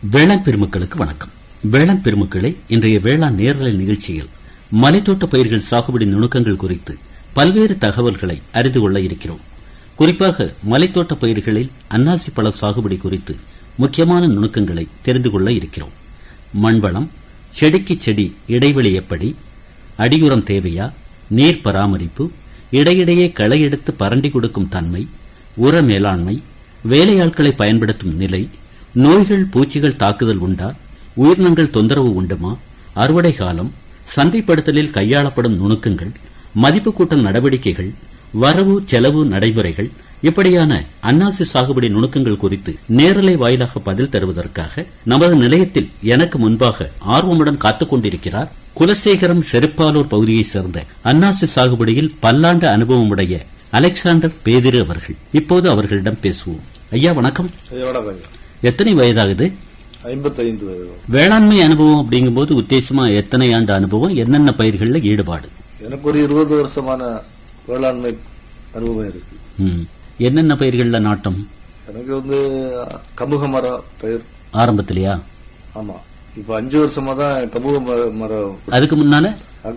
வேளாண் பெருமக்களுக்கு வணக்கம். வேளாண் பெருமக்களை இன்றைய வேளாண் நேரலை நிகழ்ச்சியில் மலைத்தோட்ட பயிர்கள் சாகுபடி நுணுக்கங்கள் குறித்து பல்வேறு தகவல்களை அறிந்து கொள்ள இருக்கிறோம். குறிப்பாக மலைத்தோட்ட பயிர்களில் அன்னாசி பழ சாகுபடி குறித்து முக்கியமான நுணுக்கங்களை தெரிந்து கொள்ள இருக்கிறோம். மண்வளம், செடிக்கு செடி இடைவெளி எப்படி, அடியுரம் தேவையா, நீர் பராமரிப்பு, இடையிடையே களை எடுத்து பரண்டி கொடுக்கும் தன்மை, உர மேலாண்மை, வேலையாட்களை பயன்படுத்தும் நிலை, நோய்கள் பூச்சிகள் தாக்குதல் உண்டா, உயிரினங்கள் தொந்தரவு உண்டுமா, அறுவடை காலம், சந்தைப்படுத்தலில் கையாளப்படும் நுணுக்கங்கள், மதிப்பு கூட்டல் நடவடிக்கைகள், வரவு செலவு நடைமுறைகள், இப்படியான அன்னாசி சாகுபடி நுணுக்கங்கள் குறித்து நேரலை வாயிலாக பதில் தருவதற்காக நமது நிலையத்தில் எனக்கு முன்பாக ஆர்வமுடன் காத்துக் கொண்டிருக்கிறார் குலசேகரம் செருப்பாலூர் பகுதியைச் சேர்ந்த அன்னாசி சாகுபடியில் பல்லாண்டு அனுபவமுடைய அலெக்சாண்டர் பேதிரு அவர்கள். இப்போது அவர்களிடம் பேசுவோம். ஐயா வணக்கம். எத்தனை வயதாகுது? 55 வயது. வேளாண்மை அனுபவம் அப்படிங்கும்போது உத்தேசமா எத்தனை ஆண்டு அனுபவம், என்னென்ன பயிர்கள்ல ஈடுபாடு? எனக்கு ஒரு 20 வருஷமான வேளாண்மை அனுபவம் இருக்கு. என்னென்ன பயிர்கள்ல நாட்டம்? எனக்கு வந்து கமுக மர பயிர் ஆரம்பத்திலயா? ஆமா, இப்ப 5 வருஷமா தான் கமுக மரம். அதுக்கு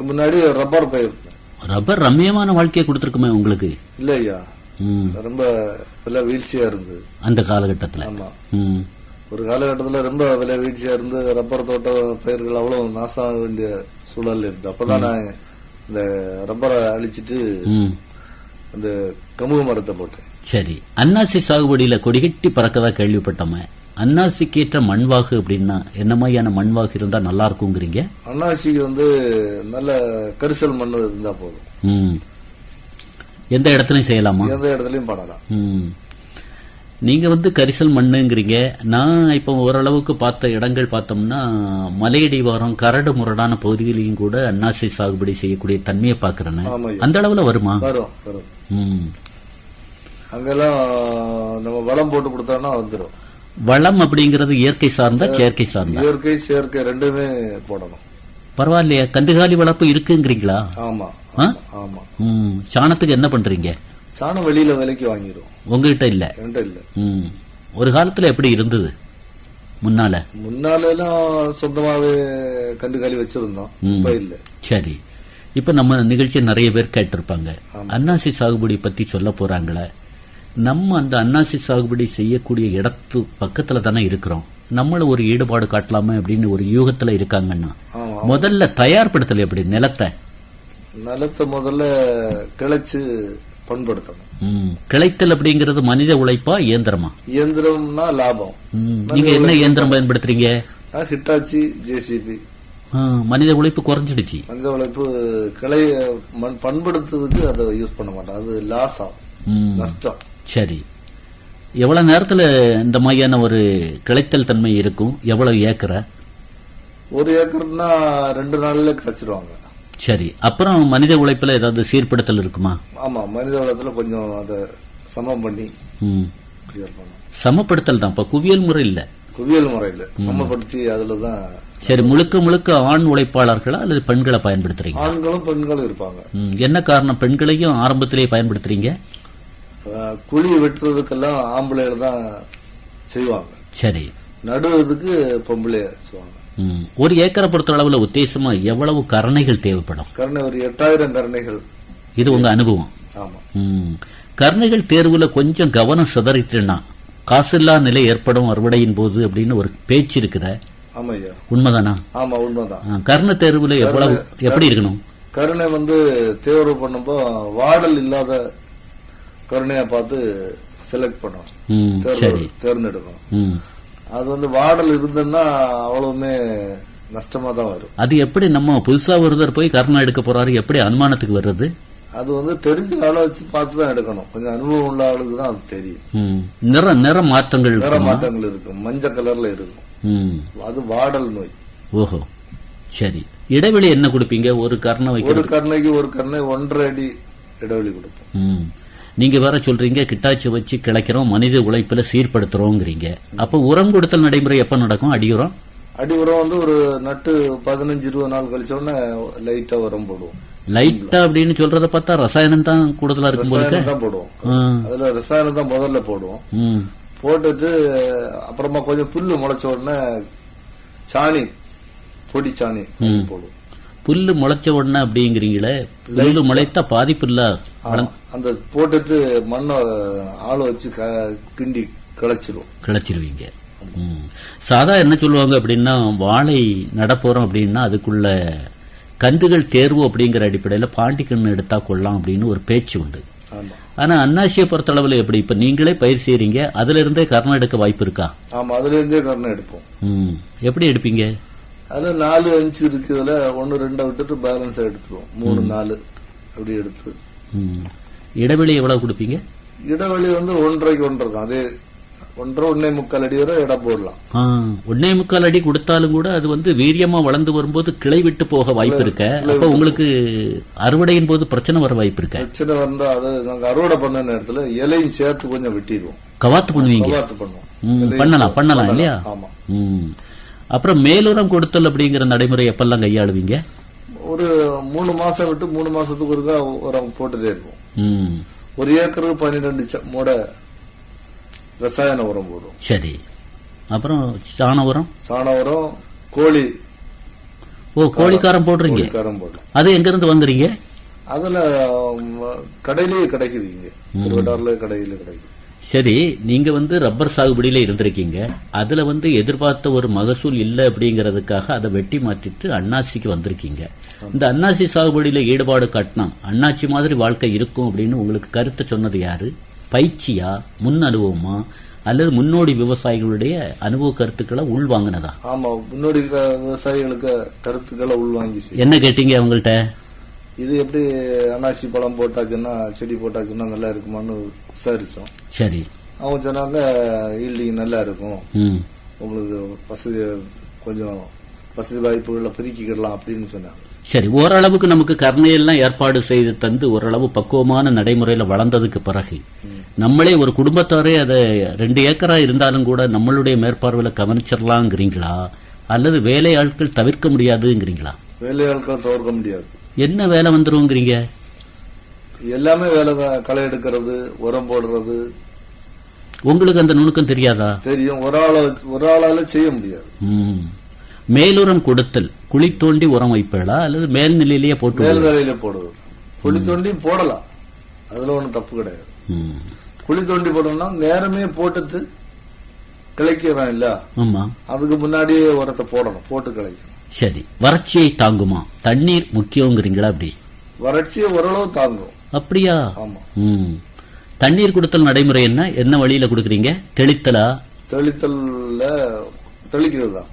முன்னாடி ரப்பர் பயிர். ரப்பர் ரம்மியமான வாழ்க்கையை கொடுத்திருக்குமே உங்களுக்கு? இல்ல ஐயா, ரொம்ப விலை வீழ்ச்சியா இருந்தது அந்த காலகட்டத்தில். ஆமா, ஒரு காலகட்டத்தில் ரொம்ப விலை வீழ்ச்சியா இருந்து ரப்பர் தோட்ட பயிர்கள் அவ்வளவு நாசம் ஆக வேண்டிய சூழல் இருந்து. அப்பதான் நான் இந்த ரப்பரை அழிச்சிட்டு அந்த கமுக மரத்தை போட்டேன். சரி, அன்னாசி சாகுபடியில கொடிகட்டி பறக்கதா கேள்விப்பட்டோமே. அன்னாசிக்கேற்ற மண்வாகு அப்படின்னா என்ன மாதிரியான மண்வாகு இருந்தா நல்லா இருக்குங்கிறீங்க? அன்னாசிக்கு வந்து நல்ல கரிசல் மண் இருந்தா போதும். எந்த இடத்துலயும் செய்யலாமா? எந்த இடத்துலயும் பண்ணலாம். நீங்க வந்து கரிசல் மண்ணுங்கிறீங்க. நான் இப்ப ஓரளவுக்கு பார்த்த இடங்கள் பார்த்தோம்னா மலையடிவாரம் கரடு முரடான பகுதிகளையும் கூட அன்னாசி சாகுபடி செய்யக்கூடிய தன்மையை பாக்குறேன். அந்த அளவுல வருமா? வரும். அங்கெல்லாம் நம்ம வளம் போட்டு கொடுத்தோம்னா வந்துடும். வளம் அப்படிங்கறது இயற்கை சார்ந்த செயற்கை சார்ந்த? இயற்கை செயற்கை ரெண்டுமே போடணும். பரவாயில்லையா? கண்டுகாலி வளர்ப்பு இருக்குங்கிறீங்களா? ஆமா ஆமா. சாணத்துக்கு என்ன பண்றீங்க? சாணம் வெளியில விலைக்கு வாங்கிடும். உங்ககிட்ட இல்ல? என்கிட்ட இல்ல. ஒரு காலத்துல எப்படி இருந்தது? முன்னால எல்லாம் சொந்தமாவே கண்டுகாலி வச்சிருந்தோம். இப்ப இல்ல. சரி, இப்ப நம்ம நிகழ்ச்சி நிறைய பேர் கேட்டிருப்பாங்க. அன்னாசி சாகுபடி பத்தி சொல்ல போறாங்களே. நம்ம அந்த அன்னாசி சாகுபடி செய்யக்கூடிய இடத்து பக்கத்துல தானே இருக்கிறோம். நம்மள ஒரு ஈடுபாடு காட்டலாமே அப்படின்னு ஒரு யூகத்துல இருக்காங்கன்னா முதல்ல தயார்படுத்தல எப்படி? நிலத்தை முதல்ல கிளைச்சு பண்படுத்தணும். கிளைத்தல் அப்படிங்கறது மனித உழைப்பா இயந்திரமா? இயந்திரம்னா லாபம். நீங்க என்ன இயந்திரம் பயன்படுத்துறீங்க? Hitachi, JCB. மனித உழைப்பு குறைஞ்சிடுச்சு. மனித உழைப்பு கிளை பண்படுத்துறதுக்கு அதை யூஸ் பண்ண மாட்டோம். அது லாஸ் ஆகும், நஷ்டம். சரி, எவ்வளவு நேரத்துல இந்த மாதிரியான ஒரு கிளைத்தல் தன்மை இருக்கும்? எவ்வளவு ஏக்கர? 1 ஏக்கர்னா 2 நாள்ல கிடைச்சிருவாங்க. சரி, அப்புறம் மனித உழைப்புல ஏதாவது சீர்படுத்தல் இருக்குமா? ஆமா, மனித உழைப்புல கொஞ்சம் அதை சமம் பண்ணி சமப்படுத்தல் தான். இப்ப குவியல் முறை இல்ல. சமப்படுத்தி அதுலதான். சரி, முழுக்க ஆண் உழைப்பாளர்களா அல்லது பெண்களை பயன்படுத்துறீங்க? ஆண்களும் பெண்களும் இருப்பாங்க. என்ன காரணம் பெண்களையும் ஆரம்பத்திலேயே பயன்படுத்துறீங்க? குழி வெட்டுறதுக்கெல்லாம் ஆம்பளைகள் தான் செய்வாங்க. சரி, நடுவதுக்கு பொம்பளை செய்வாங்க. 1 ஏக்கரை பொறுத்த அளவுல உத்தேசமா எவ்வளவு கரணைகள் தேவைப்படும்? கரணை ஒரு 8000 கரணைகள். இது உங்க அனுபவம்? ஆமா. கரணைகள் தேர்வுல கொஞ்சம் கவனம் சிதறிட்டுனா காசில்லா நிலை ஏற்படும் அறுவடையின் போது அப்படின்னு ஒரு பேச்சு இருக்குத. ஆமாய்யா, உண்மைதானா? ஆமா, உண்மைதான். கருணை தேர்வுல எவ்வளவு எப்படி இருக்கணும்? கருணை வந்து தேர்வு பண்ணும்போ வாடல் இல்லாத கருணையா பார்த்து செலக்ட் பண்ணணும், தேர்ந்தெடுக்கணும். அது வந்து வாடல் இருந்ததுன்னா அவ்வளவுமே நஷ்டமா தான் வரும். அது எப்படி நம்ம புதுசா ஒருத்தர் போய் கருணை எடுக்க போறாரு, எப்படி அனுமானத்துக்கு வர்றது? அது வந்து தெரிஞ்ச ஆளை வச்சு பார்த்து தான் எடுக்கணும். கொஞ்சம் அனுபவம் உள்ள ஆளுக்கு தான் அது தெரியும். நிற மாற்றங்கள் இருக்கும், மஞ்சள் கலர்ல இருக்கும். அது வாடல் நோய். ஓஹோ, சரி. இடைவெளி என்ன கொடுப்பீங்க? ஒரு கருணை ஒரு கருணைக்கு 1.5 அடி இடைவெளி கொடுப்போம். நீங்க வேற சொல்றீங்க கிட்டாச்சி வச்சு கிளைக்கிறோம், மனித உழைப்புல சீர்படுத்துறோங்கிறீங்க. அப்ப உரம் கொடுத்தல் நடைமுறை எப்ப நடக்கும்? அடியுரம் வந்து ஒரு நட்டு 15-20 நாள் கழிச்சோடனே லைட்டா உரம் போடுவோம். லைட்டா அப்படின்னு சொல்றத பார்த்தா ரசாயனம் தான் கூடுதலா இருக்கும் போது தான் போடுவோம். அதுல ரசாயனம் தான் முதல்ல போடுவோம். போட்டுட்டு அப்புறமா கொஞ்சம் புல்லு முளைச்ச உடனே சாணி, பொடி சாணி போடுவோம். புல்லு முளைச்ச உடனே அப்படிங்கிறீங்களே, புல்லு முளைத்தா பாதிப்பு இல்ல? அந்த போட்டுட்டு மண்ணை ஆளை வச்சு கிண்டி கிளச்சிருவீங்க. சாதா என்ன சொல்லுவாங்க அப்படின்னா, வாழை நடப்போறோம் அப்படின்னா அதுக்குள்ள கன்றுகள் தேர்வு அப்படிங்கிற அடிப்படையில பாண்டி கண்ணு எடுத்தா கொள்ளலாம் அப்படின்னு ஒரு பேச்சு உண்டு. ஆனா அன்னாசியை பொறுத்த அளவுல எப்படி, இப்ப நீங்களே பயிர் செய்றீங்க, அதுல இருந்தே கர்ணம் எடுக்க வாய்ப்பு இருக்கா? ஆமா, அதுல இருந்தே கர்ணம் எடுப்போம். எப்படி எடுப்பீங்க? அதுல 4-5 இருக்குதுல 1-2 விட்டுட்டு பேலன்ஸ் எடுத்துருவோம். 3-4 அப்படி எடுத்து. இடைவெளி எவ்வளவு கொடுப்பீங்க? இடைவெளி வந்து 1.5 1.5 தான். அதே 1.5-1.25 அடி வரை இடம் போடலாம். 1.25 அடி கொடுத்தாலும் கூட அது வந்து வீரியமா வளர்ந்து வரும்போது கிளை விட்டு போக வாய்ப்பு இருக்க. அப்ப உங்களுக்கு அறுவடையின் போது பிரச்சனை வர வாய்ப்பு இருக்க. பிரச்சனை வந்தா அது நாங்க அறுவடை பண்ண நேரத்துல இலையும் சேர்த்து கொஞ்சம் வெட்டிடுவோம். கவாத்து பண்ணுவீங்க? கவாத்து பண்ணுவோம். பண்ணலாம் இல்லையா? ஆமா. அப்புறம் மேலுரம் கொடுத்தல் அப்படிங்கிற நடைமுறை எப்பெல்லாம் கையாளுவீங்க? ஒரு 3 மாசம் விட்டு 3 மாசத்துக்கு ஒருக்கா உரம் போட்டுட்டே இருக்கும். ஒரு ஏக்கருக்கு 12 மூட ரசாயன உரம் போடும். சரி. அப்புறம் சாண உரம்? கோழி. கோழிக்காரம் போடுறீங்க? அது எங்க இருந்து வாங்குறீங்க? அதுல கடையிலேயே கிடைக்குது. இங்க திருவட்டாறுல கடையில கிடைக்குது. சரி, நீங்க வந்து ரப்பர் சாகுபடியில இருந்திருக்கீங்க. அதுல வந்து எதிர்பார்த்த ஒரு மகசூல் இல்ல அப்படிங்கறதுக்காக அதை வெட்டி மாற்றிட்டு அன்னாசிக்கு வந்திருக்கீங்க. இந்த அன்னாசி சாகுபடியில ஈடுபாடு காட்டினா அண்ணாச்சி மாதிரி வாழ்க்கை இருக்கும் அப்படின்னு உங்களுக்கு கருத்து சொன்னது யாரு? பயிற்சியா, முன் அனுபவமா, அல்லது முன்னோடி விவசாயிகளுடைய அனுபவ கருத்துக்களை உள்வாங்கினதா? ஆமா, முன்னோடி விவசாயிகளுக்கு கருத்துக்களை உள்வாங்கி. என்ன கேட்டீங்க அவங்கள்ட்ட? இது எப்படி அன்னாசி பழம் போட்டாச்சுன்னா, செடி போட்டாச்சுன்னா நல்லா இருக்குமான்னு விசாரிச்சோம். சரி. அவங்க சொன்னாங்க ஈல்டிங் நல்லா இருக்கும், உங்களுக்கு வசதி கொஞ்சம் வசதி வாய்ப்புகளை பெருக்கிக்கலாம் அப்படின்னு சொன்னாங்க. சரி, ஓரளவுக்கு நமக்கு கர்ணையெல்லாம் ஏற்பாடு செய்து தந்து ஓரளவு பக்குவமான நடைமுறையில வளர்ந்ததுக்கு பிறகு நம்மளே ஒரு குடும்பத்தாரே அதை 2 ஏக்கரா இருந்தாலும் கூட நம்மளுடைய மேற்பார்வையில கவனிச்சிடலாங்கிறீங்களா, அல்லது வேலை ஆட்கள் தவிர்க்க முடியாதுங்கிறீங்களா? வேலை ஆட்கள் தவிர்க்க முடியாது. என்ன வேலை வந்துருங்கிறீங்க? எல்லாமே வேலை தான். களை எடுக்கிறது, உரம் போடுறது. உங்களுக்கு அந்த நுணுக்கம் தெரியாதா? தெரியும். ஒரு ஆளால செய்ய முடியாது. மேலுரம் கொடுத்தல், குழி தோண்டி உரம் வைப்பீங்களா அல்லது மேல்நிலையிலேயே போட்டு? மேல்நிலையில போடுவது. குழி தோண்டி போடலாம், அதுல ஒன்றும் தப்பு கிடையாது. குழி தோண்டி போடணும்னா நேரமே போட்டுட்டு கிளைக்கிறோம் இல்ல, அதுக்கு முன்னாடியே உரத்தை போடணும், போட்டு கிளைக்கணும். சரி, வறட்சியை தாங்குமா? தண்ணீர் முக்கியங்கிறீங்களா? அப்படி வறட்சியை ஓரளவு தாங்கும். அப்படியா? ஆமா. தண்ணீர் கொடுத்தல் நடைமுறை என்ன வழியில கொடுக்கறீங்க? தெளித்தலா? தெளித்தல்ல தெளிக்கிறது தான்,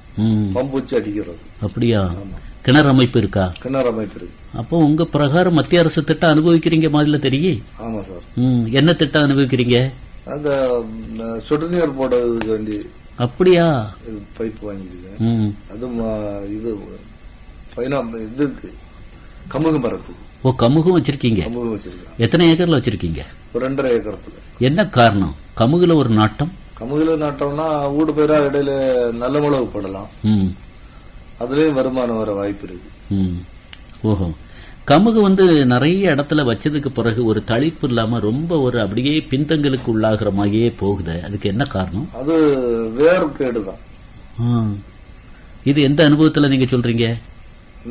பம்பூச்சி அடிக்கிறது. அப்படியா? கிணறு அமைப்பு இருக்கா? கிணறு அமைப்பு இருக்கு. அப்போ உங்க பிரகாரம் மத்திய அரசு திட்டம் அனுபவிக்கிறீங்க மாதிரில தெரியும். ஆமா சார். என்ன திட்டம் அனுபவிக்கிறீங்க? அந்த சொட்டு நீர் போடுறதுக்கு வேண்டி. அப்படியா? பைப் வாங்கிருக்கேன். அது இது இதுக்கு கமுகு மரத்துக்கு. கமுகும் வச்சிருக்கீங்க? கமுகு வச்சிருக்கேன். எத்தனை ஏக்கர்ல வச்சிருக்கீங்க? ஒரு 2.5 ஏக்கர். என்ன காரணம் கமுகுல ஒரு நாட்டம்? கமுகுல நாட்டம்னா ஊடு பயிரா இடையில நல்ல மிளகு போடலாம், அதுலயும் வருமானம் வர வாய்ப்பு இருக்கு. ஓஹோ. கமுகு வந்து நிறைய இடத்துல வச்சதுக்கு பிறகு ஒரு தளிப்பு இல்லாம ரொம்ப ஒரு அப்படியே பின்தங்களுக்கு உள்ளாகிற மாதிரியே போகுது. அதுக்கு என்ன காரணம்? அது வேர்க்கேடுதான். இது எந்த அனுபவத்துல நீங்க சொல்றீங்க?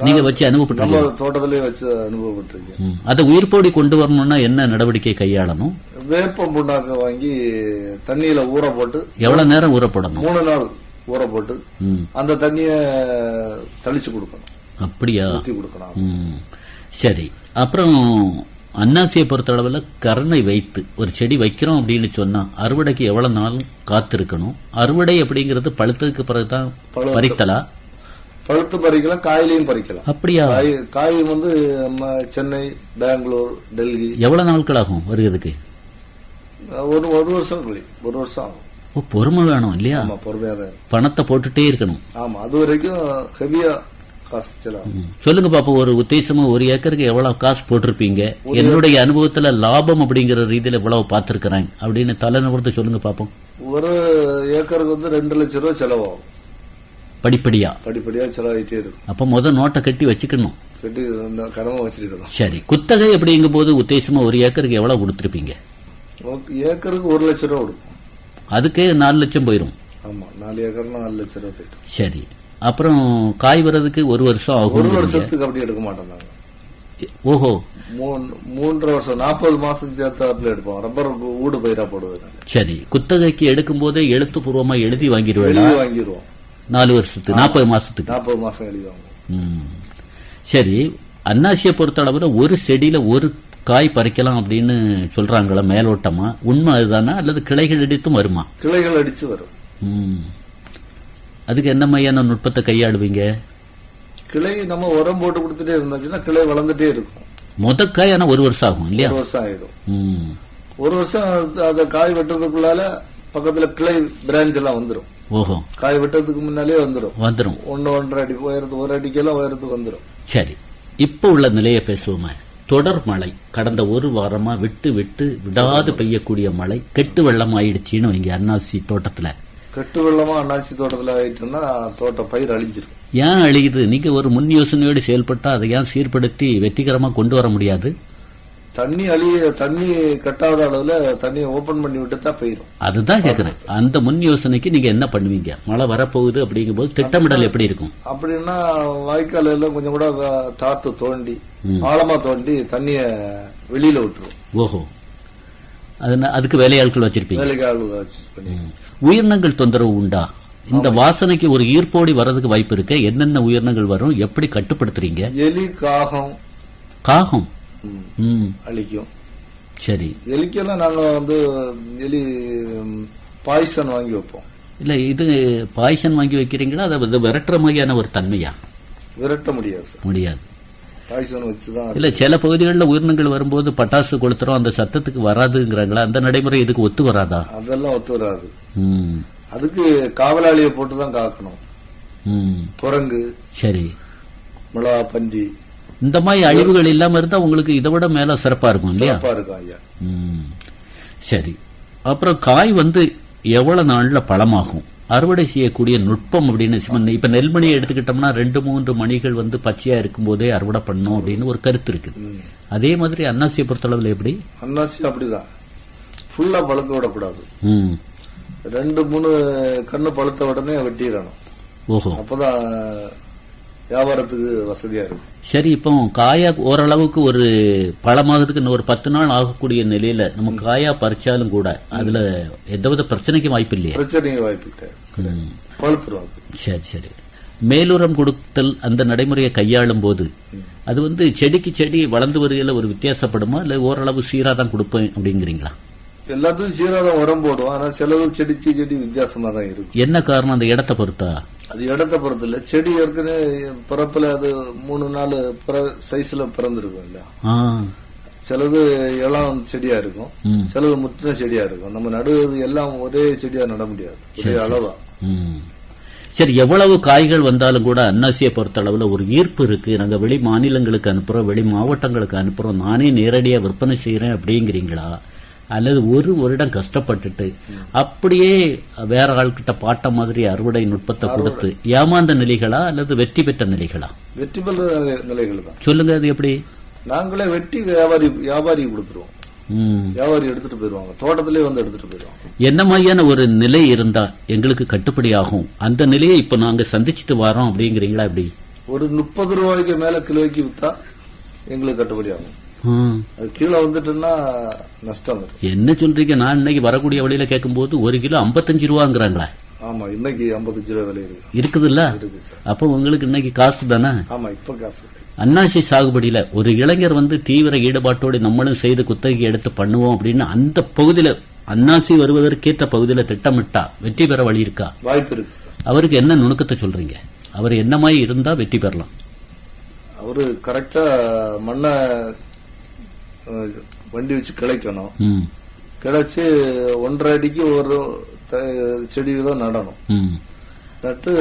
நீங்க வச்சு அனுபவப்பட்டு? தோட்டத்திலே வச்சு அனுபவப்பட்டிருக்கீங்க. அதை உயிர்ப்போடி கொண்டு வரணும்னா என்ன நடவடிக்கை கையாளணும்? வேப்பம் புண்ணாக்க வாங்கி தண்ணியில ஊற போட்டு. எவ்வளவு நேரம் ஊற போடணும்? 3 நாள் ஊற போட்டு அந்த தண்ணிய தெளிச்சு கொடுக்கணும். அப்படியா? ஊத்தி கொடுக்கணும். சரி. அப்புறம் அன்னாசியை பொறுத்த அளவுல கருணை வைத்து ஒரு செடி வைக்கிறோம் அப்படின்னு சொன்னா அறுவடைக்கு எவ்வளவு நாள் காத்திருக்கணும்? அறுவடை அப்படிங்கறது பழுத்ததுக்கு பிறகுதான் பறித்தலா? பழுத்து பறிக்கலாம், காயிலையும் பறிக்கலாம். அப்படியா? காய் வந்து சென்னை, பெங்களூர், டெல்லி. எவ்வளவு நாட்கள் ஆகும் வருகிறதுக்கு? ஒரு வருஷம் ஆகும். பொறுமை வேணும் இல்லையா? பொறுமையா தான். பணத்தை போட்டுட்டே இருக்கணும். ஆமா, அது வரைக்கும் ஹெவியா காசு செலவு. சொல்லுங்க பாப்பா, ஒரு உத்தேசமா 1 ஏக்கருக்கு எவ்வளவு காசு போட்டிருப்பீங்க? என்னுடைய அனுபவத்துல லாபம் அப்படிங்கிற ரீதியில இவ்வளவு பாத்துருக்கிறேன் அப்படின்னு தலைநிமிர்ந்து சொல்லுங்க பாப்போம். ஒரு ஏக்கருக்கு வந்து 2 லட்சம் ரூபாய் செலவாகும். படிப்படியா செலவாயிட்டே இருக்கும். அப்ப முதல் நோட்டை கட்டி வச்சுக்கணும். கட்டி கடமை வச்சிருக்கணும். சரி, குத்தகை அப்படிங்கும் போது உத்தேசமா 1 ஏக்கருக்கு எவ்வளவு கொடுத்திருப்பீங்க? ஏக்கருக்கு 1 லட்சம் ரூபாய் கொடுக்கும். அதுக்கே 4 லட்சம் போயிரும். ஆமா, 4 ஏக்கர்னா 4 லட்சம் ரூபாய் போயிடும். சரி, அப்புறம் காய் வர்றதுக்கு 1 வருஷம் ஆகும். 1 வருஷத்துக்கு அப்படி எடுக்க மாட்டோம். ஓஹோ, 3 வருஷம் 40 மாசம் சேர்த்தாப்புல எடுப்போம். ரப்பர் ஊடு பயிரா போடுவது. சரி, குத்தகைக்கு எடுக்கும் போதே எழுத்துப்பூர்வமா எழுதி வாங்கிடுவோம். 4 வருஷத்துக்கு 40 மாசத்துக்கு 40 மாசம் எழுதி வாங்குவோம். சரி, அன்னாசியை பொறுத்த அளவுல ஒரு செடியில ஒரு காய் பறிக்கலாம் அப்படின்னு சொல்றாங்களா மேலோட்டமா? உண்மை அதுதானா அல்லது கிளைகள் அடித்தும் வருமா? கிளைகள் அடிச்சு வரும். அதுக்கு என்ன மாதிரியான நுட்பத்தை கையாடுவீங்க? கிளை நம்ம உரம் போட்டு கொடுத்துட்டே இருந்தாச்சுன்னா கிளை வளர்ந்துட்டே இருக்கும். காய் ஆனா 1 வருஷம் ஆகும் இல்லையா? 1 வருஷம் ஆயிடும். 1 வருஷம் அத காய் வெட்டுறதுக்குள்ளால பக்கத்துல கிளை பிரான்ச் எல்லாம் வந்துடும். ஓஹோ, காய் வெட்டுறதுக்கு முன்னாலே வந்துடும். 1.5 அடி உயரத்துக்கு 1 அடிக்கெல்லாம் உயரத்துக்கு வந்துடும். சரி, இப்ப உள்ள நிலையை பேசுவோமே. தொடர் மழை கடந்த 1 வாரமா விட்டு விட்டு விடாது பெய்யக்கூடிய மழை கெட்டு வெள்ளம் ஆயிடுச்சுன்னு வைங்க. அன்னாசி தோட்டத்துல கெட்டு வெள்ளமா அன்னாசி தோட்டத்துல ஆயிட்டுன்னா தோட்டம் பயிர் அழிஞ்சிடும். ஏன் அழியுது? நீங்க ஒரு முன் யோசனையோடு செயல்பட்டா அதை ஏன் சீர்படுத்தி வெற்றிகரமா கொண்டு வர முடியாது? தண்ணி கட்டாத அளவுல தண்ணியை ஓபன் பண்ணி விட்டுட்டா போயிடும். அதுதான் கேக்குறேன். அந்த முன் யோசனைக்கு நீங்க என்ன பண்ணுவீங்க? மழை வரப்போகுது அப்படிங்கும் போது திட்டமிடல் எப்படி இருக்கும்? அப்படின்னா வாய்க்கால எல்லாம் கொஞ்சம் கூட தாத்து தோண்டி ஆழமா தோண்டி தண்ணிய வெளியில விட்டுரும். ஓஹோ, அதுக்கு வேலையாட்கள் வச்சிருப்பீங்க? வேலையாட்கள் வச்சிருப்பீங்க. உயிரினங்கள் தொந்தரவு உண்டா? இந்த வாசனைக்கு ஒரு ஈர்ப்போடி வர்றதுக்கு வாய்ப்பு இருக்கு. என்னென்ன உயிரினங்கள் வரும், எப்படி கட்டுப்படுத்துறீங்க? எலி, காகம் அழிக்கும். சரி, எலிக்கெல்லாம் நாங்க எலி பாய்சன் வாங்கி வைப்போம். இல்ல, இது பாய்சன் வாங்கி வைக்கிறீங்களா? அதை விரட்டுற மாதிரியான ஒரு தன்மையா? விரட்ட முடியாது சார், முடியாது. பாய்சன் வச்சுதான். இல்ல, சில பகுதிகளில் உயிரினங்கள் வரும்போது பட்டாசு கொளுத்துறோம், அந்த சத்தத்துக்கு வராதுங்கிறாங்களா? அந்த நடைமுறை இதுக்கு ஒத்து வராதா? அதெல்லாம் ஒத்து வராது. அதுக்கு காவலாளியை போட்டுதான் காக்கணும். குரங்கு, சரி, மிளகா, பன்றி, இந்த மாதிரி அழிவுகள் இல்லாம இருந்தா உங்களுக்கு இதை விட மேல சிறப்பா இருக்கும் இல்லையா? சிறப்பா இருக்கும் ஐயா. சரி, அப்புறம் காய் எவ்வளவு நாள்ல பழமாகும்? அறுவடை செய்யக்கூடிய நுட்பம் அப்படின்னு இப்ப நெல்மணியை எடுத்துக்கிட்டோம்னா 2-3 மணிகள் பச்சையா இருக்கும் போதே அறுவடை பண்ணும் அப்படின்னு ஒரு கருத்து இருக்கு. அதே மாதிரி அன்னாசியை பொறுத்தளவுல எப்படி? அன்னாசி அப்படிதான், ஃபுல்லா பழுக்க விடக்கூடாது. 2-3 கண்ணு பழுத்த உடனே வெட்டிடணும். ஓஹோ, அப்பதான் வியாபாரத்துக்கு வசதியா இருக்கும். சரி, இப்போ காயா ஓரளவுக்கு ஒரு பழமாகிறதுக்கு இன்னும் ஒரு 10 நாள் ஆகக்கூடிய நிலையில நம்ம காயா பறிச்சாலும் கூட அதுல எந்தவித பிரச்சனைக்கு வாய்ப்பு இல்லையா? பிரச்சனைக்கு வாய்ப்பு பழுத்துருவாங்க. சரி சரி, மேலுரம் கொடுத்தல் அந்த நடைமுறையை கையாளும் போது அது செடிக்கு செடி வளர்ந்து வருகையில ஒரு வித்தியாசப்படுமா, இல்ல ஓரளவு சீராதான் கொடுப்பேன் அப்படிங்கிறீங்களா? எல்லாத்துக்கும் சீராதான் உரம் போடும். ஆனா சிலது செடிக்கு செடி வித்தியாசமா தான் இருக்கும். என்ன காரணம்? அந்த இடத்தை பொறுத்தா? அது இடத்தை பொறுத்து இல்ல, செடி ஏற்கனவே பிறப்புல அது 3-4 சைஸ்ல பிறந்திருக்கும் இல்ல. சிலது இளம் செடியா இருக்கும், சிலது முத்தின செடியா இருக்கும். நம்ம நடுவது எல்லாம் ஒரே செடியா நட முடியாது, ஒரே அளவா. சரி, எவ்வளவு காய்கள் வந்தாலும் கூட அன்னாசியை பொறுத்த அளவுல ஒரு ஈர்ப்பு இருக்கு. நாங்க வெளி மாநிலங்களுக்கு அனுப்புறோம், வெளி மாவட்டங்களுக்கு அனுப்புறோம், நானே நேரடியா விற்பனை செய்யறேன் அப்படிங்கிறீங்களா? அல்லது ஒரு வருடம் கஷ்டப்பட்டுட்டு அப்படியே வேற ஆள்கிட்ட பாட்ட மாதிரி அறுவடை நுட்பத்தை கொடுத்து ஏமாந்த நிலைகளா அல்லது வெற்றி பெற்ற நிலைகளா? வெற்றி பெற்ற நிலைகள் தான். சொல்லுங்க, அது எப்படி? நாங்களே வெட்டி வியாபாரி கொடுத்துருவோம். வியாபாரி எடுத்துட்டு போயிருவாங்க, தோட்டத்திலே எடுத்துட்டு போயிருவாங்க. என்ன மாதிரியான ஒரு நிலை இருந்தா எங்களுக்கு கட்டுப்படி ஆகும்? அந்த நிலையை இப்ப நாங்க சந்திச்சுட்டு வரோம் அப்படிங்கிறீங்களா? எப்படி? ஒரு 30 ரூபாய்க்கு மேல கிலோக்கு வித்தா எங்களுக்கு கட்டுப்படி ஆகும். அது கீழே வந்துட்டுன்னா நஷ்டம். என்ன சொல்றீங்க? நான் இன்னைக்கு வரக்கூடிய வழியில கேட்கும் போது 1 கிலோ 55 ரூபாங்கிறாங்களா? ஆமா, இன்னைக்கு 55 ரூபாய் விலை இருக்குதுல்ல. அப்ப உங்களுக்கு இன்னைக்கு காசு தானே? ஆமா, இப்ப காசு. அன்னாசி சாகுபடியில ஒரு இளைஞர் தீவிர ஈடுபாட்டோடு நம்மளும் செய்து குத்தகை எடுத்து பண்ணுவோம் அப்படின்னு அந்த பகுதியில அன்னாசி வருவதற்கேற்ற பகுதியில திட்டமிட்டா வெற்றி பெற வழி இருக்கா? வாய்ப்பு இருக்கு. அவருக்கு என்ன நுணுக்கத்தை சொல்றீங்க? அவர் என்ன மாதிரி இருந்தா வெற்றி பெறலாம்? அவரு கரெக்டா மண்ணை வண்டி வச்சு கிளைக்கணும். கிளைச்சு 1.5 அடிக்கு ஒரு செடி தான் நடணும்.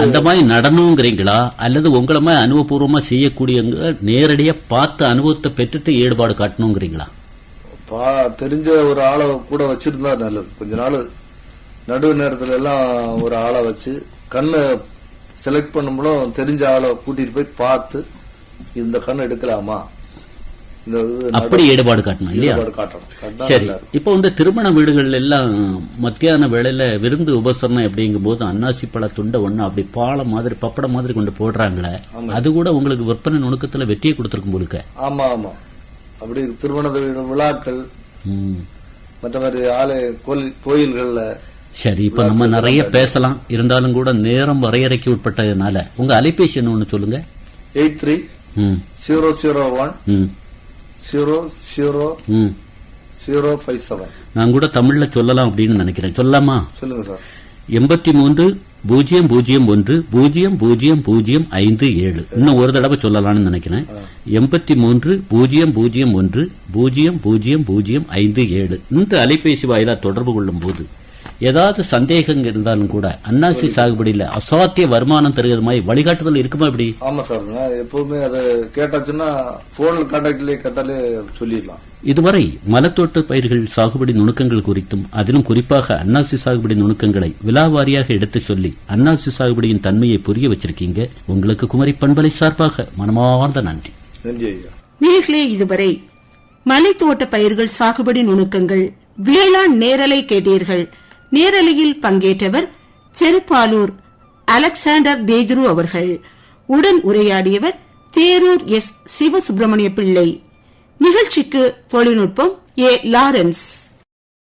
அந்த மாதிரி நடணுங்கிறீங்களா? அல்லது உங்களை மாதிரி அனுபவபூர்வமா செய்யக்கூடியவங்க நேரடியா பார்த்து அனுபவத்தை பெற்றுட்டு ஈடுபாடு காட்டணுங்கிறீங்களா? தெரிஞ்ச ஒரு ஆளை கூட வச்சிருந்தா நல்லது. கொஞ்ச நாள் நடுவு நேரத்துல எல்லாம் ஒரு ஆளை வச்சு கண்ணை செலக்ட் பண்ணும்போது தெரிஞ்ச ஆளை கூட்டிட்டு போய் பார்த்து இந்த கண்ணை எடுக்கலாமா இந்த அப்படி ஈடுபாடு காட்டணும் இல்லையா? காட்டணும். சரி, இப்ப வந்து திருமண வீடுகள் எல்லாம் மத்தியான வேளையில விருந்து உபசரணம் அப்படிங்கும் போது அன்னாசி பழ துண்டை ஒண்ணு அப்படி பாலம் மாதிரி பப்படம் மாதிரி கொண்டு போடுறாங்களே, அது கூட உங்களுக்கு விற்பனை நுணுக்கத்துல வெற்றியை கொடுத்திருக்கும் போலுக்க. ஆமா ஆமா, அப்படி திருமண விழாக்கள் மற்ற மாதிரி கோயில்கள்ல. சரி, இப்ப நம்ம நிறைய பேசலாம், இருந்தாலும் கூட நேரம் வரையறைக்கு உட்பட்டதுனால உங்க அலைபேசி என்ன ஒண்ணு சொல்லுங்க. 83-001-00057. நான் கூட தமிழ்ல சொல்லலாம் அப்படின்னு நினைக்கிறேன். சொல்லலாமா? சொல்லுங்க சார். 83-001-00057. இன்னும் ஒரு தடவை சொல்லலாம்னு நினைக்கிறேன். 83-001-00057. இந்த அலைபேசி வாயிலா தொடர்பு கொள்ளும் போது ஏதாவது சந்தேகங்கள் இருந்தாலும் கூட அன்னாசி சாகுபடியில அசாத்திய வருமானம் தருகிற மாதிரி வழிகாட்டுதல் இருக்குமா? இப்படி? ஆமா சார், நான் எப்பவுமே அதை கேட்டாச்சுன்னா போன்ல கான்டாக்ட்லயே கேட்டாலே சொல்லிடலாம். இதுவரை மலத்தோட்ட பயிர்கள் சாகுபடி நுணுக்கங்கள் குறித்தும் அதிலும் குறிப்பாக அன்னாசி சாகுபடி நுணுக்கங்களை விலாவாரியாக எடுத்து சொல்லி அன்னாசி சாகுபடியின் தன்மையை புரிய வச்சிருக்கீங்க. உங்களுக்கு குமரி பண்பலை சார்பாக மனமார்ந்த நன்றி. நன்றி ஐயா. நேர்களே, இதுவரை மலைத்தோட்ட பயிர்கள் சாகுபடி நுணுக்கங்கள் வேளாண் நேரலை கேட்டீர்கள். நேரலையில் பங்கேற்றவர் செருப்பாலூர் அலெக்சாண்டர் பேதுரு அவர்கள். உடன் உரையாடியவர் தேரூர் எஸ். சிவசுப்பிரமணிய பிள்ளை. நிகழ்ச்சிக்கு தொழில்நுட்பம் ஏ. லாரன்ஸ்.